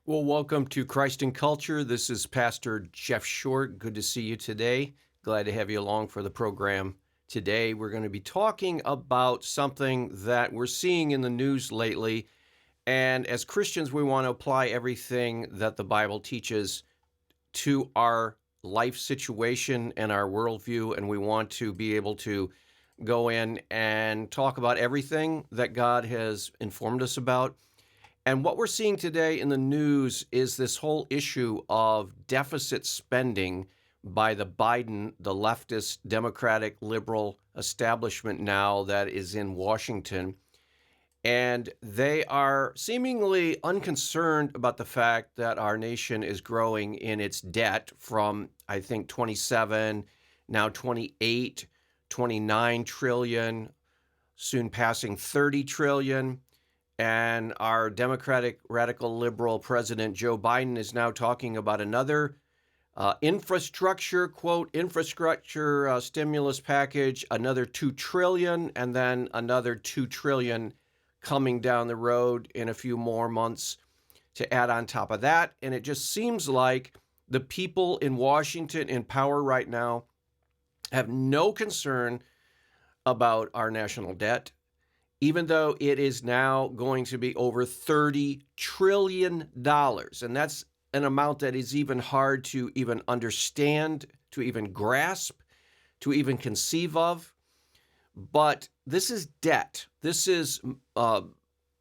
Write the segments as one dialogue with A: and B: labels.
A: Well, welcome to Christ in Culture. This is Pastor Jeff Short. Good to see you today. Glad to have you along for the program. Today, we're going to be talking about something that we're seeing in the news lately. And as Christians, we want to apply everything that the Bible teaches to our life situation and our worldview. And we want to be able to go in and talk about everything that God has informed us about. And what we're seeing today in the news is this whole issue of deficit spending by the leftist, Democratic, liberal establishment now that is in Washington. And they are seemingly unconcerned about the fact that our nation is growing in its debt from, I think, 27, now 28, 29 trillion, soon passing 30 trillion. And our Democratic radical liberal president, Joe Biden, is now talking about another infrastructure stimulus package, another 2 trillion, and then another 2 trillion coming down the road in a few more months to add on top of that. And it just seems like the people in Washington in power right now have no concern about our national debt, even though it is now going to be over $30 trillion. And that's an amount that is even hard to even understand, to even grasp, to even conceive of. But this is debt. This is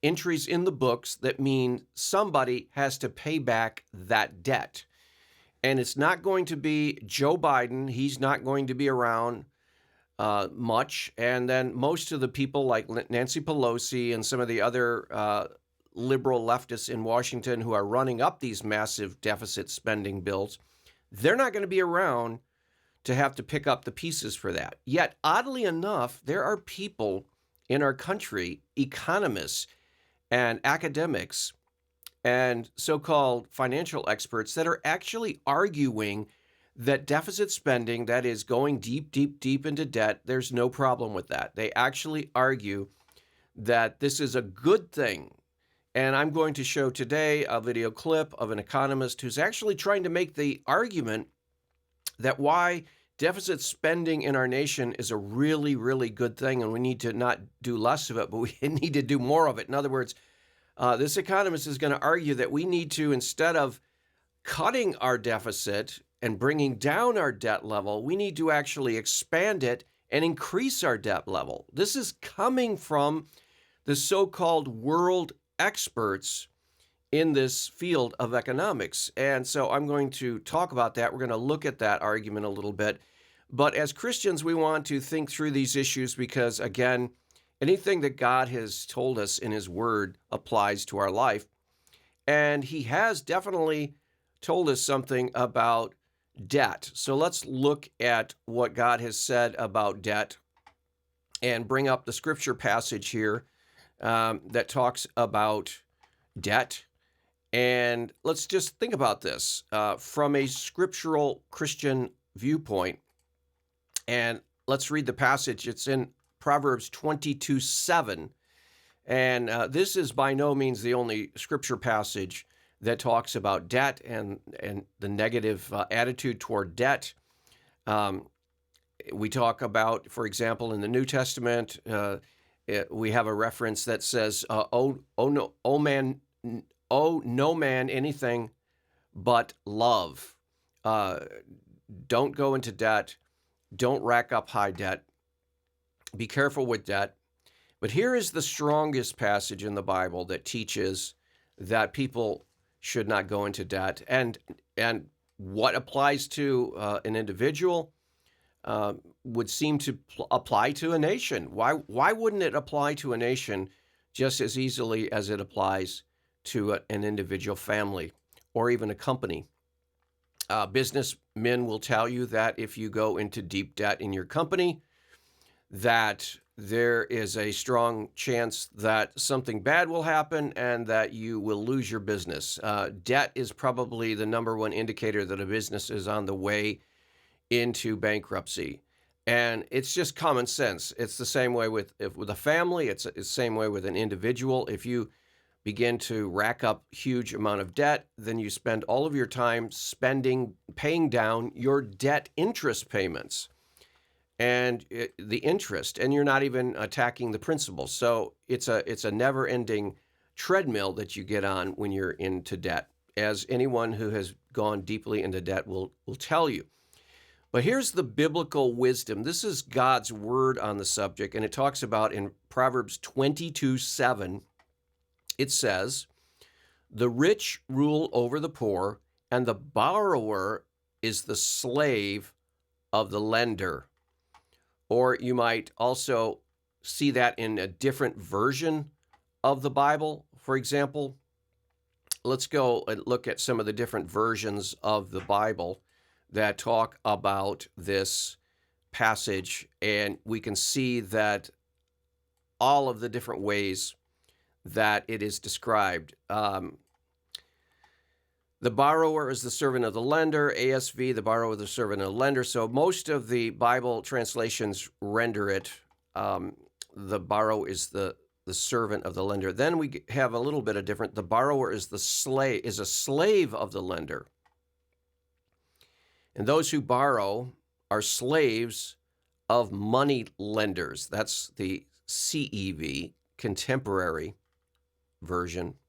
A: entries in the books that mean somebody has to pay back that debt. And it's not going to be Joe Biden. He's not going to be around much. And then most of the people like Nancy Pelosi and some of the other liberal leftists in Washington who are running up these massive deficit spending bills, they're not going to be around to have to pick up the pieces for that. Yet, oddly enough, there are people in our country, economists and academics and so-called financial experts that are actually arguing that deficit spending, that is going deep, deep, deep into debt, there's no problem with that. They actually argue that this is a good thing. And I'm going to show today a video clip of an economist who's actually trying to make the argument that why deficit spending in our nation is a really, really good thing, and we need to not do less of it, but we need to do more of it. In other words, this economist is going to argue that we need to, instead of cutting our deficit and bringing down our debt level, we need to actually expand it and increase our debt level. This is coming from the so-called world experts in this field of economics. And so I'm going to talk about that. We're going to look at that argument a little bit. But as Christians, we want to think through these issues because, again, anything that God has told us in His Word applies to our life. And He has definitely told us something about debt. So let's look at what God has said about debt and bring up the scripture passage here that talks about debt. And let's just think about this from a scriptural Christian viewpoint. And let's read the passage. It's in Proverbs 22:7. And this is by no means the only scripture passage that talks about debt and the negative attitude toward debt. We talk about, for example, in the New Testament, we have a reference that says, "Oh no man anything but love." Don't go into debt. Don't rack up high debt. Be careful with debt. But here is the strongest passage in the Bible that teaches that people should not go into debt. And what applies to an individual would seem to apply to a nation. Why wouldn't it apply to a nation just as easily as it applies to an individual family or even a company? Businessmen will tell you that if you go into deep debt in your company, that there is a strong chance that something bad will happen and that you will lose your business. Debt is probably the number one indicator that a business is on the way into bankruptcy. And it's just common sense. It's the same way with a family. It's the same way with an individual. If you begin to rack up huge amount of debt. Then you spend all of your time paying down your debt interest payments and the interest, and you're not even attacking the principal. So it's a never-ending treadmill that you get on when you're into debt, as anyone who has gone deeply into debt will tell you. But here's the biblical wisdom. This is God's word on the subject, and it talks about in Proverbs 22:7. It says, "The rich rule over the poor, and the borrower is the slave of the lender." Or you might also see that in a different version of the Bible. For example, let's go and look at some of the different versions of the Bible that talk about this passage, and we can see that all of the different ways that it is described. The borrower is the servant of the lender. ASV, the borrower is the servant of the lender. So most of the Bible translations render it, the borrower is the servant of the lender. Then we have a little bit of different. The borrower is a slave of the lender. And those who borrow are slaves of money lenders. That's the CEV, contemporary version.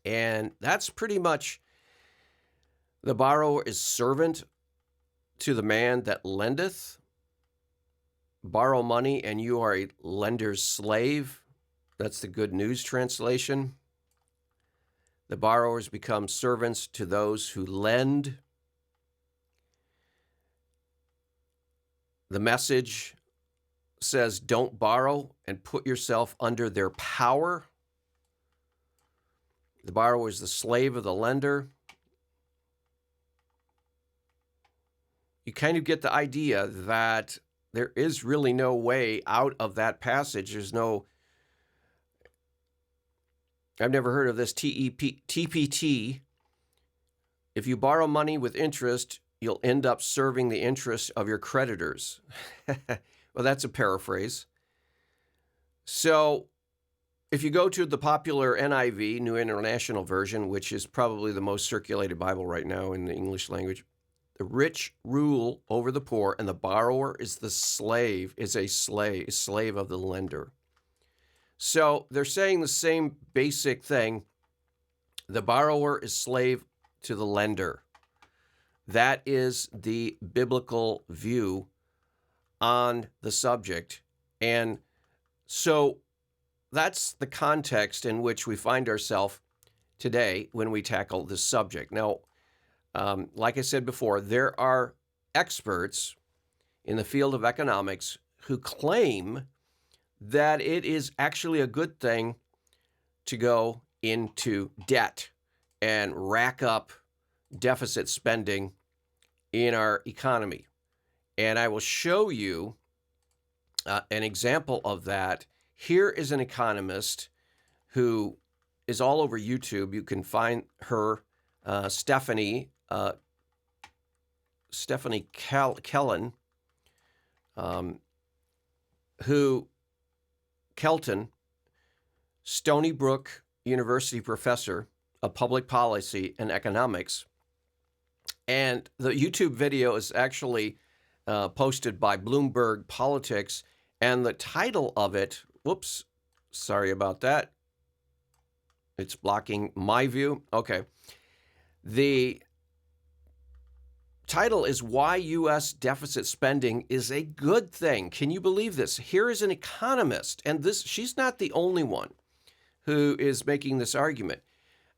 A: And that's pretty much, the borrower is servant to the man that lendeth. Borrow money and you are a lender's slave. That's the Good News translation. The borrowers become servants to those who lend. The Message says, don't borrow and put yourself under their power. The borrower is the slave of the lender. You kind of get the idea that there is really no way out of that passage. I've never heard of this TPT. If you borrow money with interest, you'll end up serving the interest of your creditors. Well, that's a paraphrase. So if you go to the popular NIV, New International Version, which is probably the most circulated Bible right now in the English language, the rich rule over the poor, and the borrower is a slave of the lender. So they're saying the same basic thing. The borrower is slave to the lender. That is the biblical view on the subject. And so that's the context in which we find ourselves today when we tackle this subject. Now, like I said before, there are experts in the field of economics who claim that it is actually a good thing to go into debt and rack up deficit spending in our economy. And I will show you an example of that. Here is an economist who is all over YouTube. You can find her, Stephanie Kellen, Kelton, Stony Brook University professor of public policy and economics. And the YouTube video is actually posted by Bloomberg Politics. And the title of it, whoops, sorry about that. It's blocking my view. Okay. The title is Why U.S. Deficit Spending is a Good Thing. Can you believe this? Here is an economist, and she's not the only one who is making this argument.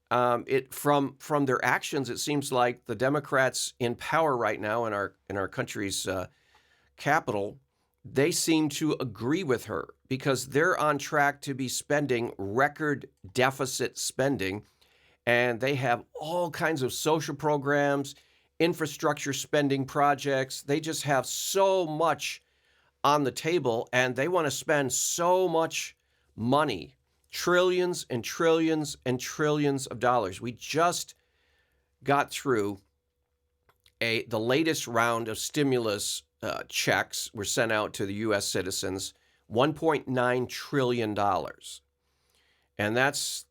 A: From their actions, it seems like the Democrats in power right now in our country's capital, they seem to agree with her because they're on track to be spending record deficit spending, and they have all kinds of social programs, infrastructure spending projects. They just have so much on the table, and they want to spend so much money, trillions and trillions and trillions of dollars. We just got through the latest round of stimulus checks were sent out to the U.S. citizens, $1.9 trillion. And that's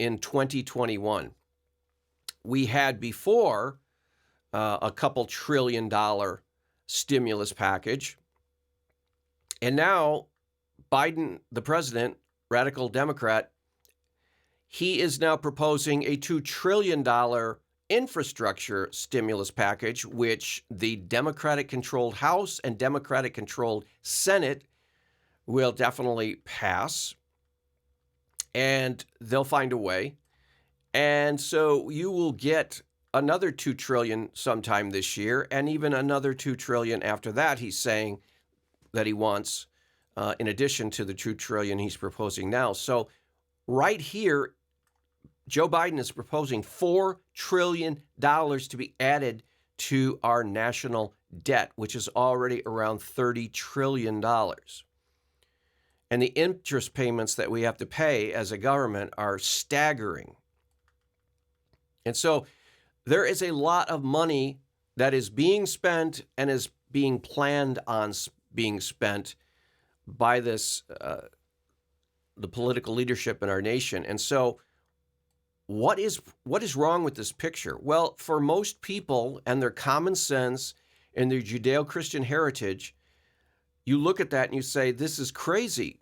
A: in 2021. We had before a couple $1 trillion stimulus package. And now Biden, the president, radical Democrat, he is now proposing a $2 trillion infrastructure stimulus package, which the Democratic-controlled House and Democratic-controlled Senate will definitely pass. And they'll find a way. And so you will get another $2 trillion sometime this year, and even another $2 trillion after that, he's saying that he wants, in addition to the $2 trillion he's proposing now. So right here, Joe Biden is proposing $4 trillion to be added to our national debt, which is already around $30 trillion. And the interest payments that we have to pay as a government are staggering. And so there is a lot of money that is being spent and is being planned on being spent by this, the political leadership in our nation. And so what is wrong with this picture? Well, for most people and their common sense and their Judeo-Christian heritage, you look at that and you say, this is crazy.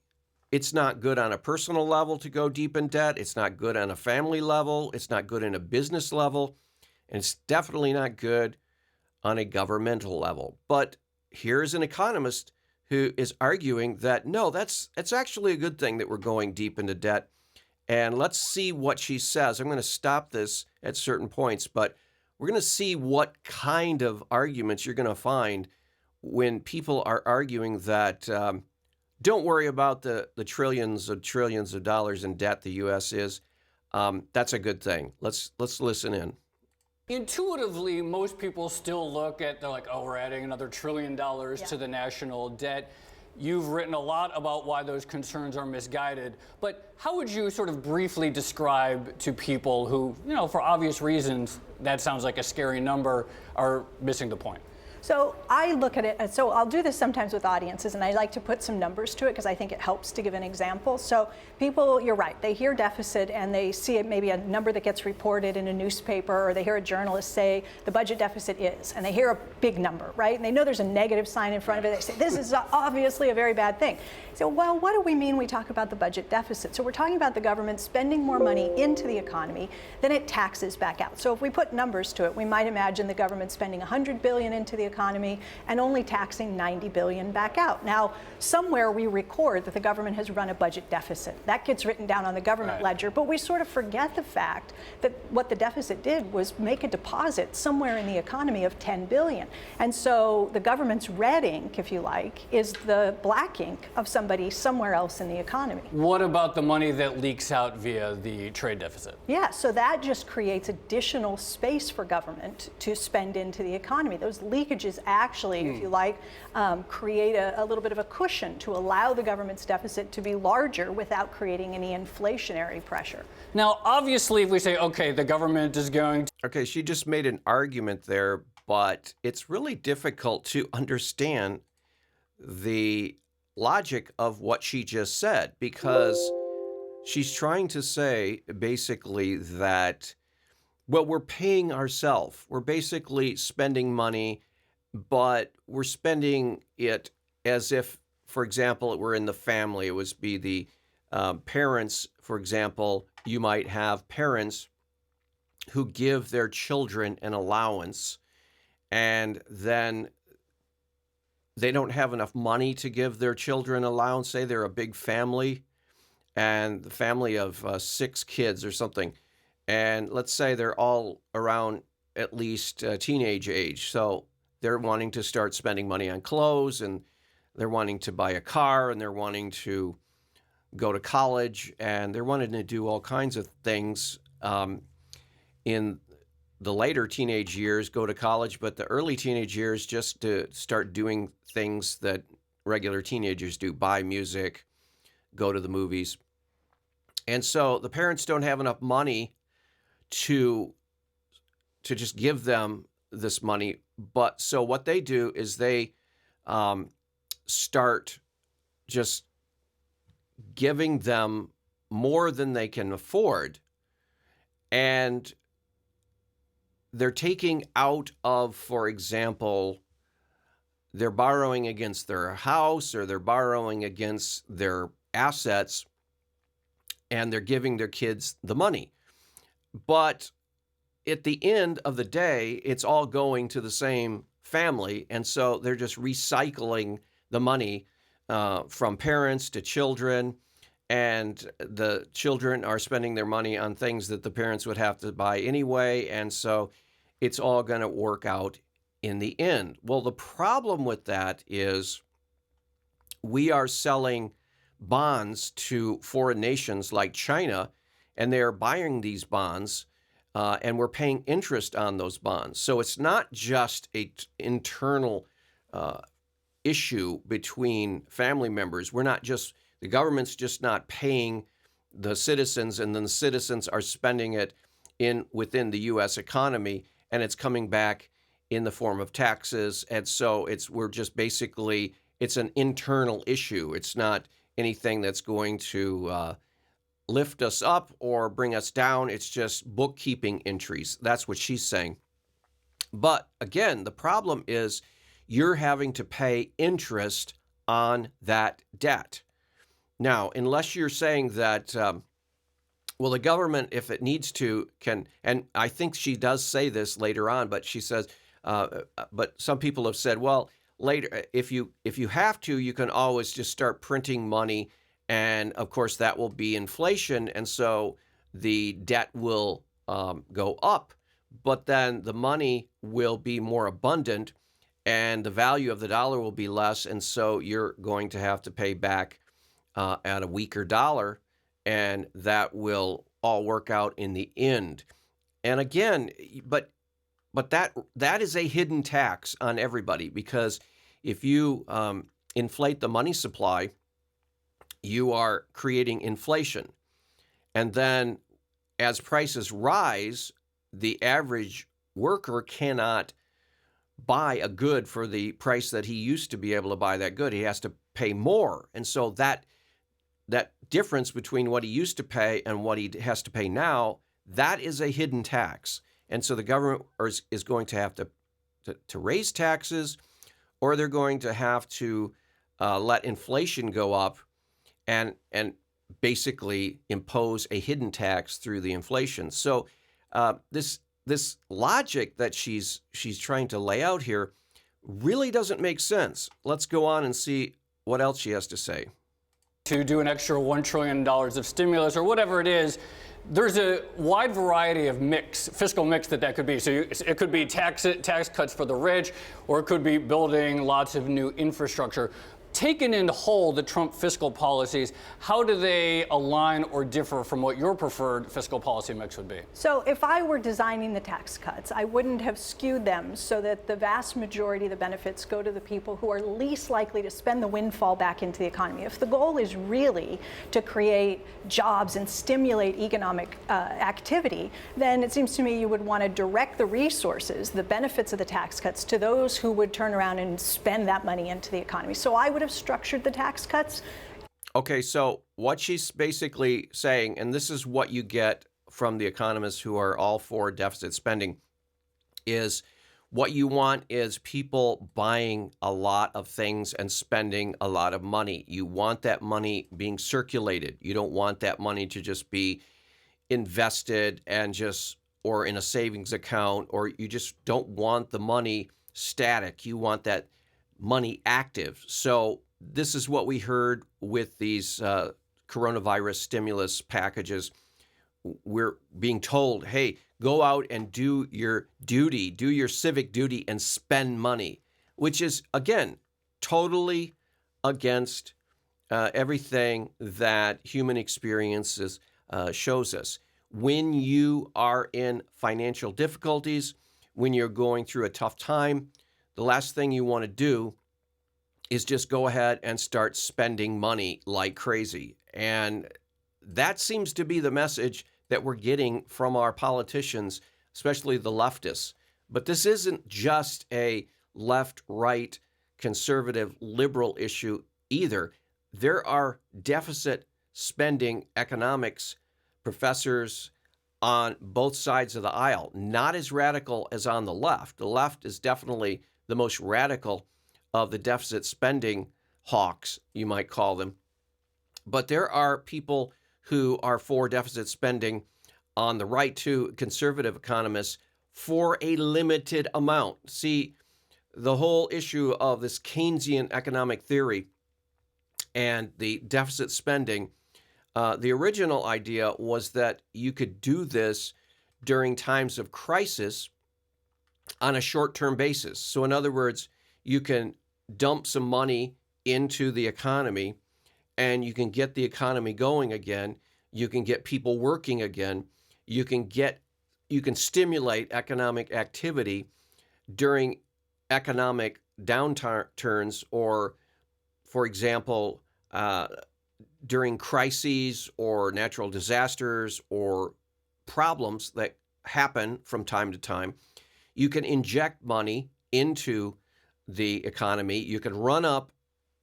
A: It's not good on a personal level to go deep in debt. It's not good on a family level. It's not good in a business level. And it's definitely not good on a governmental level. But here's an economist who is arguing that, no, it's actually a good thing that we're going deep into debt. And let's see what she says. I'm going to stop this at certain points, but we're going to see what kind of arguments you're going to find when people are arguing that don't worry about the trillions of dollars in debt the U.S. is. That's a good thing. Let's listen in.
B: Intuitively, most people still look at, they're like, oh, we're adding another $1 trillion to the national debt. You've written a lot about why those concerns are misguided, but how would you sort of briefly describe to people who, for obvious reasons, that sounds like a scary number, are missing the point?
C: So I look at it, so I'll do this sometimes with audiences, and I like to put some numbers to it because I think it helps to give an example. So people, you're right, they hear deficit and they see it, maybe a number that gets reported in a newspaper, or they hear a journalist say the budget deficit is, and they hear a big number, right? And they know there's a negative sign in front of it. They say, this is obviously a very bad thing. So, well, what do we mean we talk about the budget deficit? So we're talking about the government spending more money into the economy than it taxes back out. So if we put numbers to it, we might imagine the government spending $100 billion into the economy and only taxing $90 billion back out. Now, somewhere we record that the government has run a budget deficit. That gets written down on the government ledger, but we sort of forget the fact that what the deficit did was make a deposit somewhere in the economy of $10 billion. And so the government's red ink, if you like, is the black ink of somebody somewhere else in the economy.
B: What about the money that leaks out via the trade deficit?
C: Yeah, so that just creates additional space for government to spend into the economy. Those leakages actually, if you like, create a little bit of a cushion to allow the government's deficit to be larger without creating any inflationary pressure.
B: Now, obviously, if we say, okay, the government is going to...
A: Okay, she just made an argument there, but it's really difficult to understand the logic of what she just said, because she's trying to say basically that, well, we're paying ourselves. We're basically spending money, but we're spending it as if, for example, it were in the family. It would be the parents, for example. You might have parents who give their children an allowance, and then they don't have enough money to give their children allowance. Say they're a big family, and the family of 6 kids or something. And let's say they're all around at least teenage age. So they're wanting to start spending money on clothes, and they're wanting to buy a car, and they're wanting to go to college, and they're wanting to do all kinds of things in the later teenage years, go to college, but the early teenage years just to start doing things that regular teenagers do, buy music, go to the movies. And so the parents don't have enough money to just give them this money. But so what they do is they start just giving them more than they can afford And they're taking out of, for example, they're borrowing against their house or they're borrowing against their assets, and they're giving their kids the money. But at the end of the day, it's all going to the same family. And so they're just recycling the money from parents to children. And the children are spending their money on things that the parents would have to buy anyway. And so it's all going to work out in the end. Well, the problem with that is we are selling bonds to foreign nations like China, and they are buying these bonds, and we're paying interest on those bonds. So it's not just an internal issue between family members. The government's just not paying the citizens, and then the citizens are spending it within the U.S. economy, and it's coming back in the form of taxes. And so it's an internal issue. It's not anything that's going to lift us up or bring us down. It's just bookkeeping entries. That's what she's saying. But again, the problem is you're having to pay interest on that debt. Now, unless you're saying that, well, the government, if it needs to, can, and I think she does say this later on, but she says, but some people have said, well, later, if you have to, you can always just start printing money. And of course, that will be inflation. And so the debt will go up, but then the money will be more abundant and the value of the dollar will be less. And so you're going to have to pay back at a weaker dollar, and that will all work out in the end. And again, but that is a hidden tax on everybody, because if you inflate the money supply, you are creating inflation. And then as prices rise, the average worker cannot buy a good for the price that he used to be able to buy that good. He has to pay more. And so that difference between what he used to pay and what he has to pay now, that is a hidden tax. And so the government is going to have to raise taxes, or they're going to have to let inflation go up and basically impose a hidden tax through the inflation. So this logic that she's trying to lay out here really doesn't make sense. Let's go on and see what else she has to say.
B: To do an extra $1 trillion of stimulus or whatever it is, there's a wide variety of fiscal mix that could be. So it could be tax cuts for the rich, or it could be building lots of new infrastructure. Taken in whole, the Trump fiscal policies, how do they align or differ from what your preferred fiscal policy mix would be?
C: So if I were designing the tax cuts, I wouldn't have skewed them so that the vast majority of the benefits go to the people who are least likely to spend the windfall back into the economy. If the goal is really to create jobs and stimulate economic activity, then it seems to me you would want to direct the resources, the benefits of the tax cuts, to those who would turn around and spend that money into the economy. So I would have structured the tax cuts.
A: Okay, so what she's basically saying, and this is what you get from the economists who are all for deficit spending, is what you want is people buying a lot of things and spending a lot of money. You want that money being circulated. You don't want that money to just be invested or in a savings account, or you just don't want the money static. You want that money active. So this is what we heard with these coronavirus stimulus packages. We're being told, hey, go out and do your duty, do your civic duty and spend money, which is, again, totally against everything that human experiences shows us. When you are in financial difficulties, when you're going through a tough time, the last thing you want to do is just go ahead and start spending money like crazy. And that seems to be the message that we're getting from our politicians, especially the leftists. But this isn't just a left, right, conservative, liberal issue either. There are deficit spending economics professors on both sides of the aisle, not as radical as on the left. The left is definitely the most radical of the deficit spending hawks, you might call them. But there are people who are for deficit spending on the right too, conservative economists, for a limited amount. See, the whole issue of this Keynesian economic theory and the deficit spending, the original idea was that you could do this during times of crisis on a short-term basis. So in other words, you can dump some money into the economy and you can get the economy going again. You can get people working again. You can stimulate economic activity during economic downturns, or, for example, during crises or natural disasters or problems that happen from time to time. You can inject money into the economy. You can run up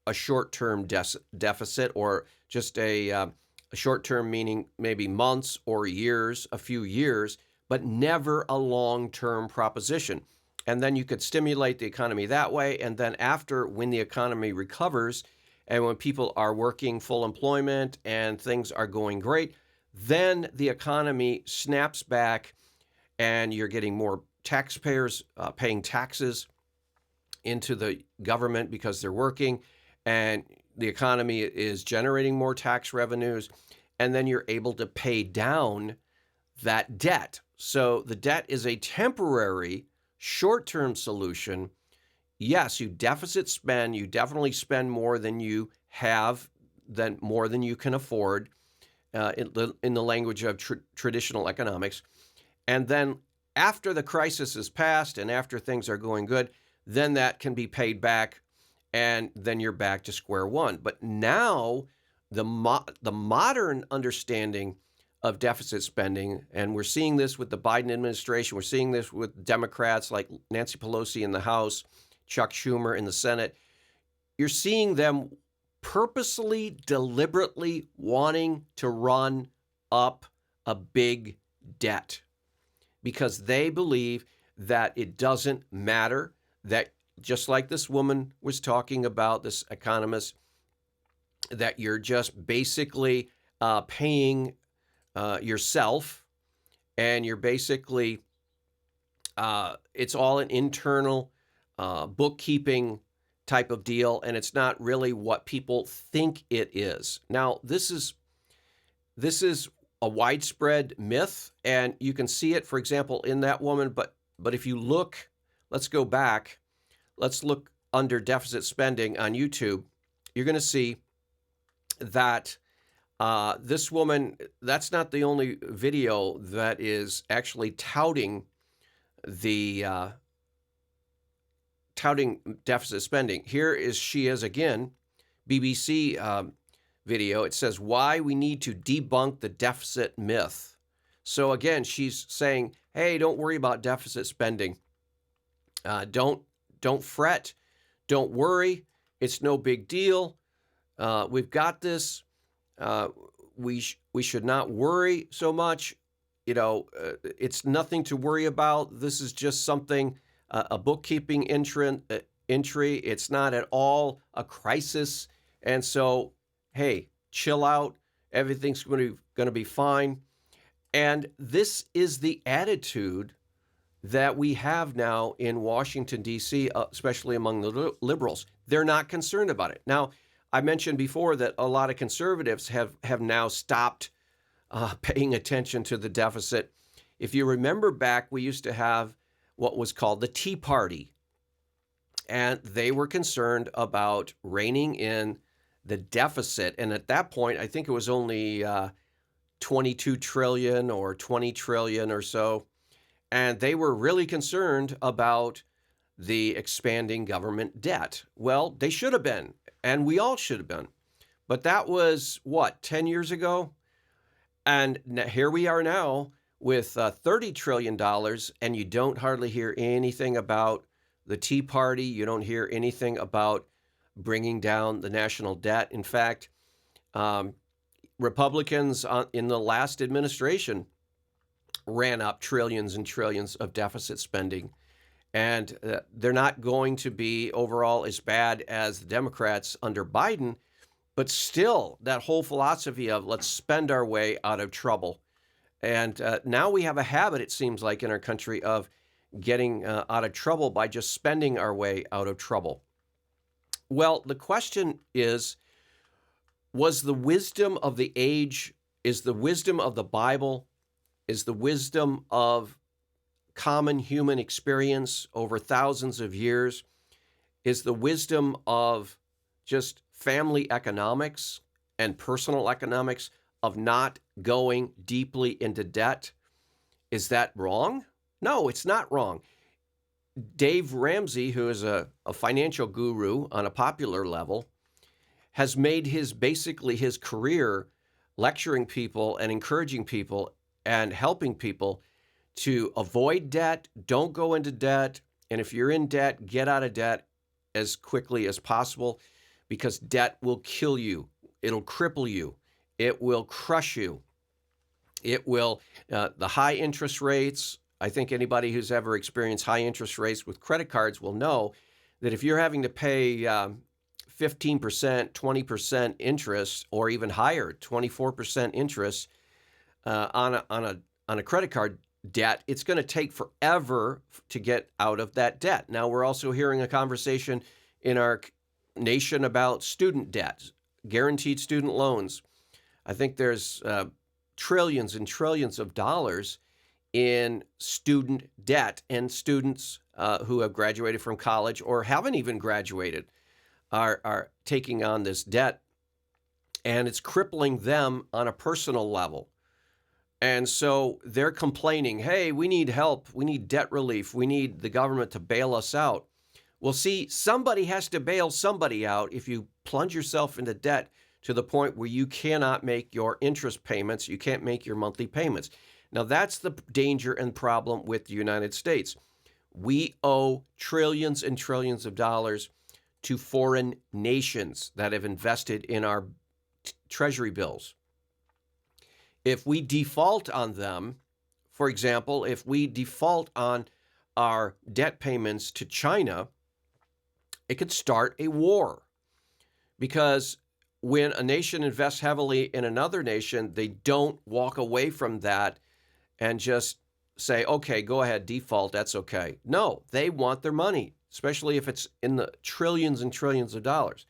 A: a short-term deficit, or just a short-term meaning maybe months or years, a few years, but never a long-term proposition. And then you could stimulate the economy that way. And then after, when the economy recovers and when people are working full employment and things are going great, then the economy snaps back and you're getting more taxpayers paying taxes into the government because they're working, and the economy is generating more tax revenues, and then you're able to pay down that debt. So the debt is a temporary, short-term solution. Yes, you deficit spend. You definitely spend more than you have, more than you can afford, in the language of traditional economics. And then after the crisis is passed and after things are going good, then that can be paid back, and then you're back to square one. But now the modern understanding of deficit spending, and we're seeing this with the Biden administration, we're seeing this with Democrats like Nancy Pelosi in the House, Chuck Schumer in the Senate. You're seeing them purposely, deliberately wanting to run up a big debt because they believe that it doesn't matter, that just like this woman was talking about, this economist, that you're just basically paying yourself, and you're basically, it's all an internal bookkeeping type of deal, and it's not really what people think it is. Now, this is a widespread myth, and you can see it, for example, in that woman. But if you look, let's go back. Let's look under deficit spending on YouTube. You're going to see that this woman, that's not the only video that is actually touting deficit spending. Here she is again, BBC video. It says why we need to debunk the deficit myth. So again, she's saying, hey, don't worry about deficit spending. Don't fret. Don't worry. It's no big deal. We've got this. We should not worry so much. It's nothing to worry about. This is just something, a bookkeeping entry. It's not at all a crisis. And so, hey, chill out. Everything's going to be fine. And this is the attitude that we have now in Washington, D.C., especially among the liberals. They're not concerned about it. Now, I mentioned before that a lot of conservatives have now stopped paying attention to the deficit. If you remember back, we used to have what was called the Tea Party, and they were concerned about reining in the deficit. And at that point, I think it was only 22 trillion or 20 trillion or so. And they were really concerned about the expanding government debt. Well, they should have been, and we all should have been. But that was, 10 years ago? And here we are now with $30 trillion, and you don't hardly hear anything about the Tea Party. You don't hear anything about bringing down the national debt. In fact, Republicans in the last administration ran up trillions and trillions of deficit spending. And they're not going to be overall as bad as the Democrats under Biden, but still that whole philosophy of let's spend our way out of trouble. And now we have a habit, it seems like, in our country of getting out of trouble by just spending our way out of trouble. Well, the question is, was the wisdom of the age, is the wisdom of the Bible, is the wisdom of common human experience over thousands of years, is the wisdom of just family economics and personal economics of not going deeply into debt, is that wrong? No, it's not wrong. Dave Ramsey, who is a financial guru on a popular level, has made basically his career lecturing people and encouraging people and helping people to avoid debt, don't go into debt, and if you're in debt, get out of debt as quickly as possible, because debt will kill you. It'll cripple you. It will crush you. It will, the high interest rates, I think anybody who's ever experienced high interest rates with credit cards will know that if you're having to pay 15%, 20% interest, or even higher, 24% interest on a credit card debt, it's going to take forever to get out of that debt. Now, we're also hearing a conversation in our nation about student debt, guaranteed student loans. I think there's trillions and trillions of dollars in student debt, and students who have graduated from college or haven't even graduated are taking on this debt, and it's crippling them on a personal level. And so they're complaining, hey, we need help. We need debt relief. We need the government to bail us out. Well, see, somebody has to bail somebody out if you plunge yourself into debt to the point where you cannot make your interest payments. You can't make your monthly payments. Now, that's the danger and problem with the United States. We owe trillions and trillions of dollars to foreign nations that have invested in our treasury bills. If we default on them, for example, if we default on our debt payments to China, it could start a war. Because when a nation invests heavily in another nation, they don't walk away from that and just say, okay, go ahead, default, that's okay. No, they want their money, especially if it's in the trillions and trillions of dollars.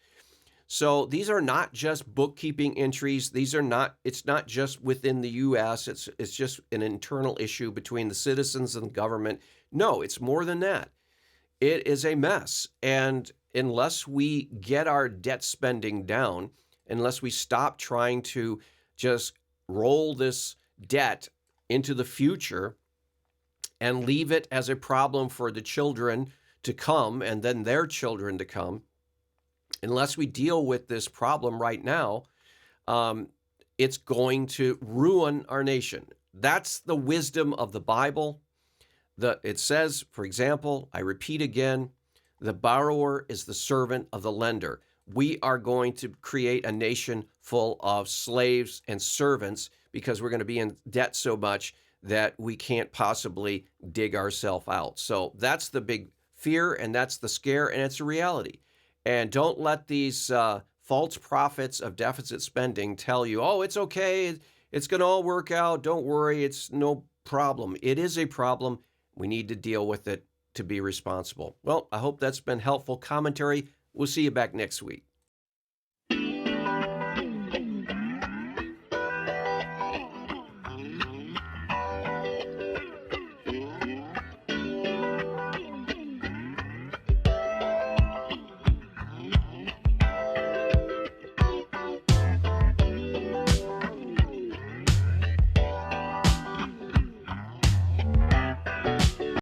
A: So these are not just bookkeeping entries. It's not just within the U.S. It's just an internal issue between the citizens and the government. No, it's more than that. It is a mess. And unless we get our debt spending down, unless we stop trying to just roll this debt into the future and leave it as a problem for the children to come and then their children to come, unless we deal with this problem right now, it's going to ruin our nation. That's the wisdom of the Bible. It says, for example, I repeat again, the borrower is the servant of the lender. We are going to create a nation full of slaves and servants because we're going to be in debt so much that we can't possibly dig ourselves out. So that's the big fear, and that's the scare, and it's a reality. And don't let these false prophets of deficit spending tell you, oh, it's okay, it's going to all work out, don't worry, it's no problem. It is a problem. We need to deal with it to be responsible. Well, I hope that's been helpful commentary. We'll see you back next week.